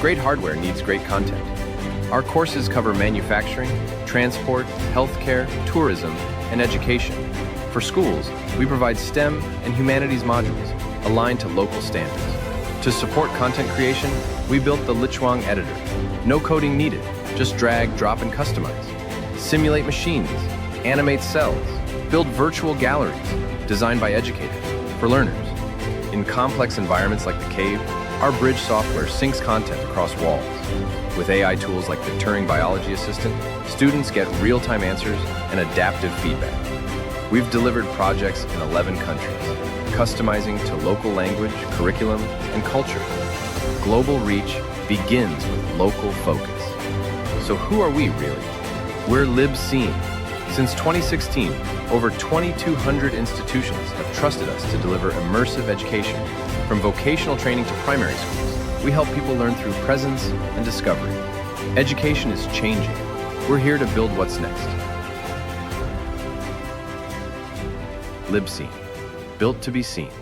Great hardware needs great content. Our courses cover manufacturing, transport, healthcare, tourism, and education. For schools, we provide STEM and humanities modules aligned to local standards. To support content creation, we built the Lichuang editor. No coding needed, just drag, drop, and customize. Simulate machines, animate cells, build virtual galleries designed by educators for learners. In complex environments like the cave, our bridge software syncs content across walls. With AI tools like the Turing Biology Assistant, students get real-time answers and adaptive feedback. We've delivered projects in 11 countries, customizing to local language, curriculum, and culture. Global reach begins with local focus. So who are we really? We're LIBSEEN. Since 2016, over 2,200 institutions have trusted us to deliver immersive education. From vocational training to primary schools, we help people learn through presence and discovery. Education is changing. We're here to build what's next. LIBSEEN, built to be seen.